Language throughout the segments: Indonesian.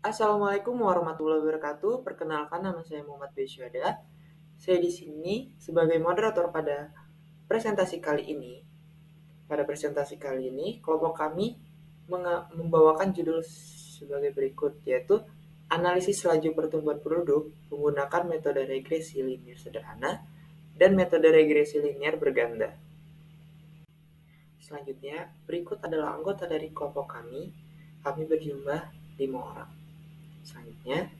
Assalamualaikum warahmatullahi wabarakatuh. Perkenalkan, nama saya Muhammad Besyada. Saya di sini sebagai moderator pada presentasi kali ini. Pada presentasi kali ini, kelompok kami membawakan judul sebagai berikut, yaitu analisis laju pertumbuhan penduduk menggunakan metode regresi linier sederhana dan metode regresi linier berganda. Selanjutnya, berikut adalah anggota dari kelompok kami. Kami berjumlah 5 orang. Selanjutnya,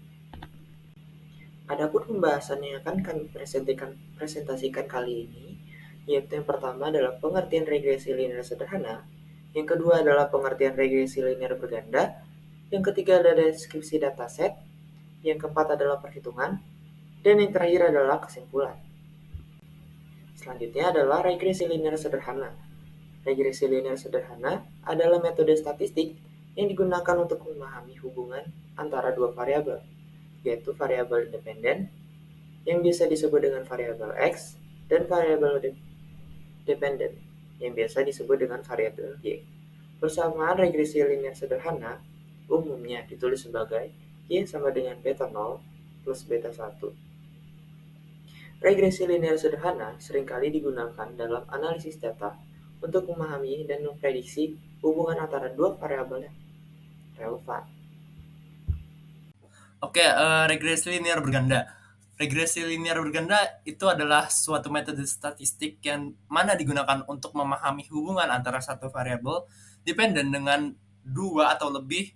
adapun pembahasan yang akan kami presentasikan kali ini, yaitu yang pertama adalah pengertian regresi linear sederhana, yang kedua adalah pengertian regresi linear berganda, yang ketiga adalah deskripsi dataset, yang keempat adalah perhitungan, dan yang terakhir adalah kesimpulan. Selanjutnya adalah regresi linear sederhana. Regresi linear sederhana adalah metode statistik yang digunakan untuk memahami hubungan antara dua variabel, yaitu variabel independen yang biasa disebut dengan variabel X dan variabel dependen yang biasa disebut dengan variabel Y. Persamaan regresi linear sederhana umumnya ditulis sebagai Y sama dengan beta 0 plus beta 1. Regresi linear sederhana seringkali digunakan dalam analisis data untuk memahami dan memprediksi hubungan antara dua variabel yang relevan. Oke, regresi linear berganda. Regresi linear berganda itu adalah suatu metode statistik yang mana digunakan untuk memahami hubungan antara satu variabel dependen dengan dua atau lebih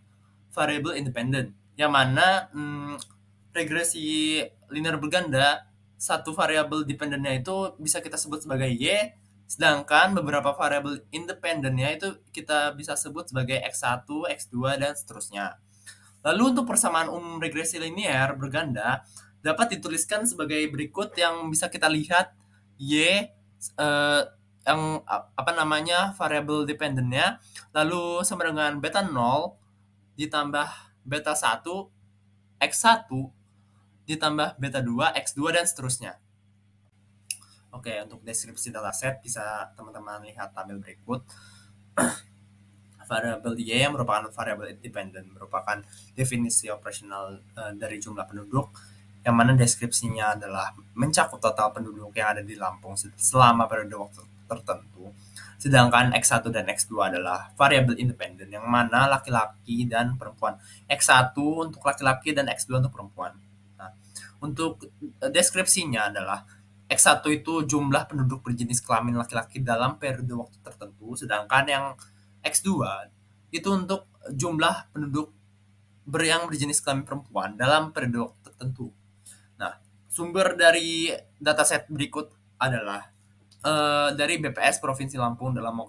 variabel independen. Yang mana regresi linear berganda, satu variabel dependennya itu bisa kita sebut sebagai Y, sedangkan beberapa variabel independennya itu kita bisa sebut sebagai X1, X2, dan seterusnya. Lalu untuk persamaan umum regresi linear berganda dapat dituliskan sebagai berikut yang bisa kita lihat y yang apa namanya variabel dependennya lalu sama dengan beta 0 ditambah beta 1 x1 ditambah beta 2 x2 dan seterusnya. Oke, untuk deskripsi dataset bisa teman-teman lihat tabel berikut. Variabel Y yang merupakan variabel independen merupakan definisi operasional dari jumlah penduduk yang mana deskripsinya adalah mencakup total penduduk yang ada di Lampung selama periode waktu tertentu. Sedangkan X1 dan X2 adalah variabel independen yang mana laki-laki dan perempuan. X1 untuk laki-laki dan X2 untuk perempuan. Nah, untuk deskripsinya adalah X1 itu jumlah penduduk berjenis kelamin laki-laki dalam periode waktu tertentu, sedangkan yang X2 itu untuk jumlah penduduk yang berjenis kelamin perempuan dalam periode waktu tertentu. Nah, sumber dari dataset berikut adalah dari BPS Provinsi Lampung dalam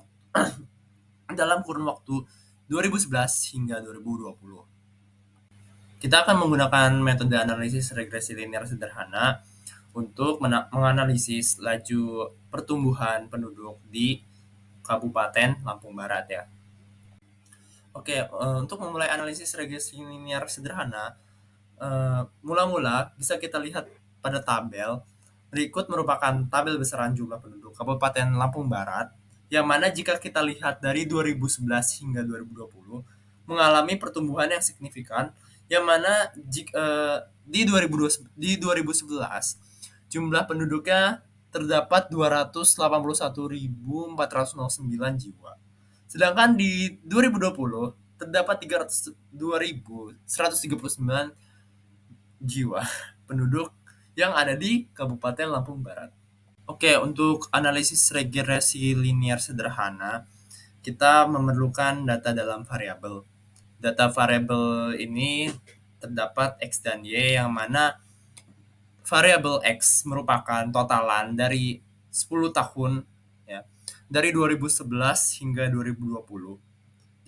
kurun waktu 2011 hingga 2020. Kita akan menggunakan metode analisis regresi linear sederhana untuk menganalisis laju pertumbuhan penduduk di Kabupaten Lampung Barat ya. Oke, untuk memulai analisis regresi linear sederhana, mula-mula bisa kita lihat pada tabel. Berikut merupakan tabel besaran jumlah penduduk Kabupaten Lampung Barat, yang mana jika kita lihat dari 2011 hingga 2020 mengalami pertumbuhan yang signifikan, yang mana di 2011 jumlah penduduknya terdapat 281.409 jiwa. Sedangkan di 2020 terdapat 302.139 jiwa penduduk yang ada di Kabupaten Lampung Barat. Oke, untuk analisis regresi linear sederhana, kita memerlukan data dalam variabel. Data variabel ini terdapat X dan Y yang mana variabel X merupakan totalan dari 10 tahun ya, dari 2011 hingga 2020.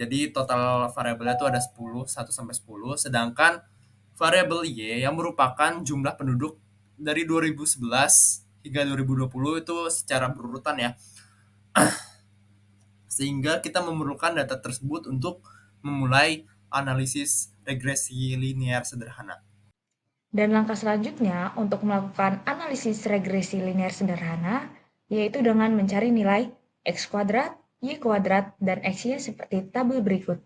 Jadi total variabelnya itu ada 10, 1 sampai 10, sedangkan variabel Y yang merupakan jumlah penduduk dari 2011 hingga 2020 itu secara berurutan ya. Sehingga kita memerlukan data tersebut untuk memulai analisis regresi linear sederhana. Dan langkah selanjutnya untuk melakukan analisis regresi linear sederhana, yaitu dengan mencari nilai X kuadrat, Y kuadrat, dan XY seperti tabel berikut.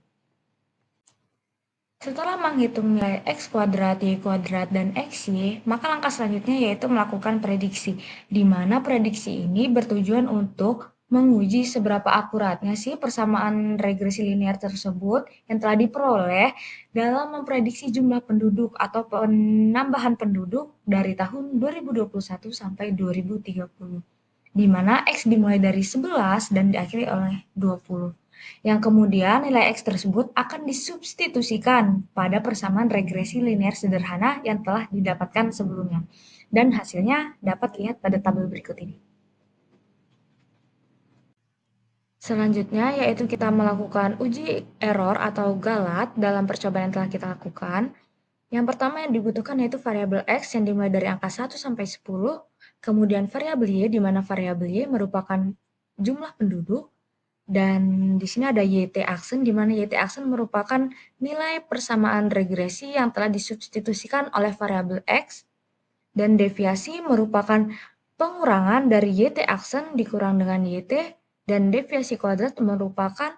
Setelah menghitung nilai X kuadrat, Y kuadrat, dan XY, maka langkah selanjutnya yaitu melakukan prediksi, di mana prediksi ini bertujuan untuk menguji seberapa akuratnya sih persamaan regresi linear tersebut yang telah diperoleh dalam memprediksi jumlah penduduk atau penambahan penduduk dari tahun 2021 sampai 2030, di mana X dimulai dari 11 dan diakhiri oleh 20. Yang kemudian nilai X tersebut akan disubstitusikan pada persamaan regresi linear sederhana yang telah didapatkan sebelumnya. Dan hasilnya dapat lihat pada tabel berikut ini. Selanjutnya yaitu kita melakukan uji error atau galat dalam percobaan yang telah kita lakukan. Yang pertama yang dibutuhkan yaitu variabel X yang dimulai dari angka 1 sampai 10, kemudian variabel Y di mana variabel Y merupakan jumlah penduduk, dan di sini ada YT aksen, di mana YT aksen merupakan nilai persamaan regresi yang telah disubstitusikan oleh variabel X, dan deviasi merupakan pengurangan dari YT aksen dikurang dengan YT, dan deviasi kuadrat merupakan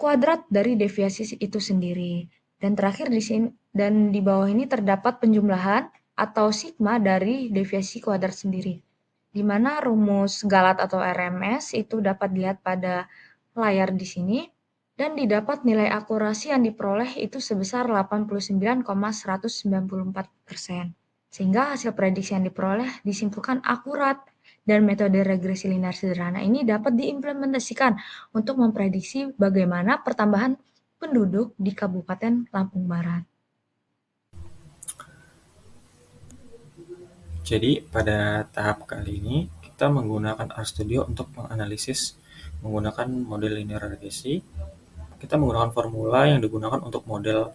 kuadrat dari deviasi itu sendiri. Dan terakhir di sini dan di bawah ini terdapat penjumlahan atau sigma dari deviasi kuadrat sendiri, di mana rumus galat atau RMS itu dapat dilihat pada layar di sini, dan didapat nilai akurasi yang diperoleh itu sebesar 89,194%. Sehingga hasil prediksi yang diperoleh disimpulkan akurat, dan metode regresi linear sederhana ini dapat diimplementasikan untuk memprediksi bagaimana pertambahan penduduk di Kabupaten Lampung Barat. Jadi pada tahap kali ini kita menggunakan RStudio untuk menganalisis menggunakan model linear regresi. Kita menggunakan formula yang digunakan untuk model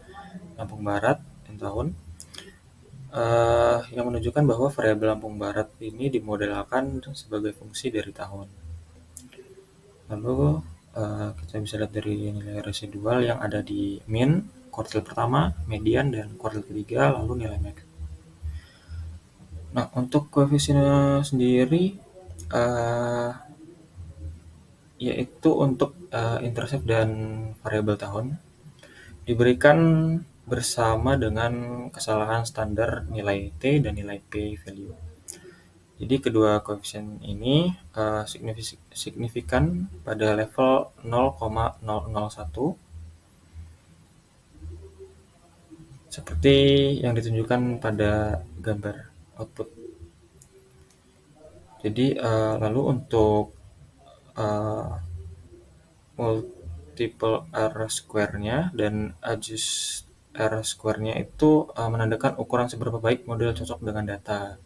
Lampung Barat dan tahun yang menunjukkan bahwa variabel Lampung Barat ini dimodelkan sebagai fungsi dari tahun. Lalu kita bisa lihat dari nilai residual yang ada di min, kuartil pertama, median, dan kuartil ketiga, lalu nilai max. Nah, untuk koefisiennya sendiri yaitu untuk intercept dan variabel tahun diberikan bersama dengan kesalahan standar nilai T dan nilai P value. Jadi kedua koefisien ini signifikan pada level 0,001 seperti yang ditunjukkan pada gambar output. Jadi lalu untuk multiple R square-nya dan adjust R square-nya itu menandakan ukuran seberapa baik model cocok dengan data.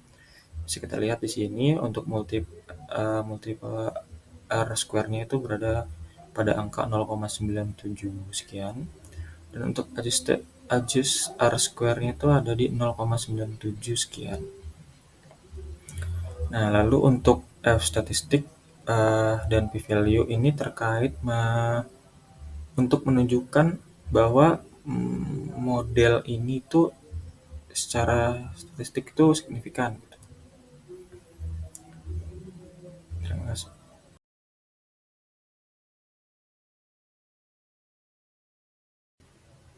Bisa kita lihat di sini untuk multiple R square-nya itu berada pada angka 0,97 sekian, dan untuk adjust R square-nya itu ada di 0,97 sekian. Nah, lalu untuk F statistik dan p-value ini terkait untuk menunjukkan bahwa model ini tuh secara statistik itu signifikan. Terima kasih.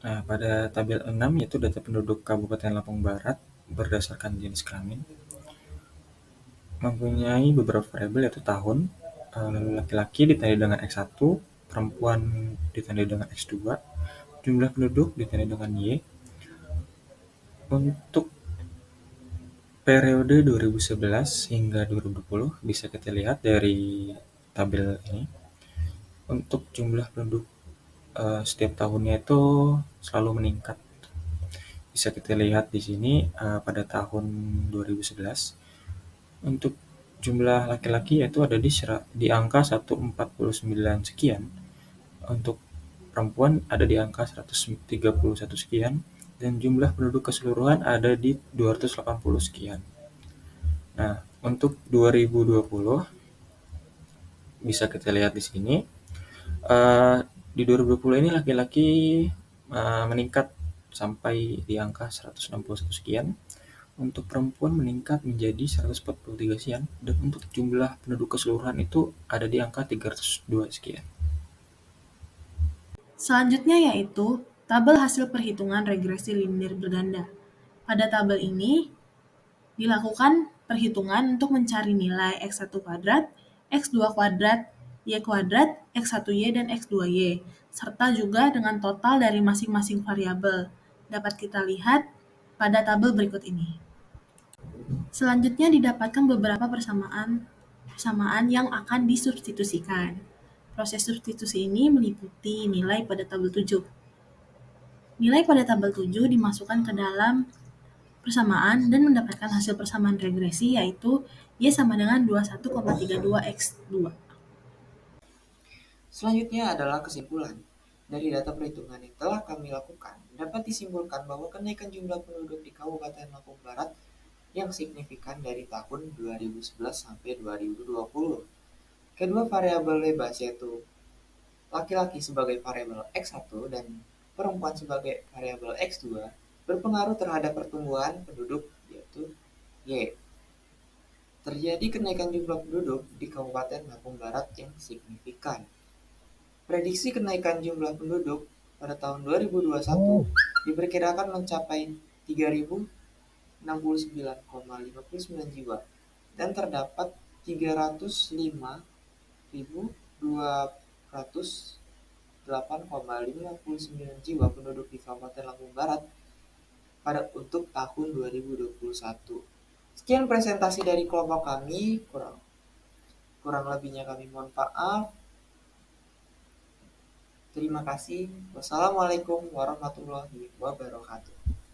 Nah, pada tabel 6 yaitu data penduduk Kabupaten Lampung Barat berdasarkan jenis kelamin. Mempunyai beberapa variabel yaitu tahun, lalu laki-laki ditandai dengan X1, perempuan ditandai dengan X2, jumlah penduduk ditandai dengan Y. Untuk periode 2011 hingga 2020 bisa kita lihat dari tabel ini. Untuk jumlah penduduk setiap tahunnya itu selalu meningkat. Bisa kita lihat di sini pada tahun 2011 untuk jumlah laki-laki yaitu ada di angka 149 sekian. Untuk perempuan ada di angka 131 sekian, dan jumlah penduduk keseluruhan ada di 280 sekian. Nah, untuk 2020 bisa kita lihat di sini. Di 2020 ini laki-laki meningkat sampai di angka 161 sekian. Untuk perempuan meningkat menjadi 143 sekian, dan untuk jumlah penduduk keseluruhan itu ada di angka 302 sekian. Selanjutnya yaitu tabel hasil perhitungan regresi linear berganda. Pada tabel ini dilakukan perhitungan untuk mencari nilai X1 kuadrat, X2 kuadrat, Y kuadrat, X1Y, dan X2Y, serta juga dengan total dari masing-masing variabel. Dapat kita lihat pada tabel berikut ini. Selanjutnya didapatkan beberapa persamaan yang akan disubstitusikan. Proses substitusi ini meliputi nilai pada tabel 7. Nilai pada tabel 7 dimasukkan ke dalam persamaan dan mendapatkan hasil persamaan regresi, yaitu Y sama dengan 21,32X2. Selanjutnya adalah kesimpulan. Dari data perhitungan yang telah kami lakukan, dapat disimpulkan bahwa kenaikan jumlah penduduk di Kabupaten Lampung Barat yang signifikan dari tahun 2011 sampai 2020. Kedua variabel bebas, yaitu laki-laki sebagai variabel X1 dan perempuan sebagai variabel X2, berpengaruh terhadap pertumbuhan penduduk, yaitu Y. Terjadi kenaikan jumlah penduduk di Kabupaten Lampung Barat yang signifikan. Prediksi kenaikan jumlah penduduk pada tahun 2021 diperkirakan mencapai 3.069,59 jiwa dan terdapat 305.208,59 jiwa penduduk di Kabupaten Lampung Barat untuk tahun 2021. Sekian presentasi dari kelompok kami, kurang lebihnya kami mohon maaf. Terima kasih. Wassalamualaikum warahmatullahi wabarakatuh.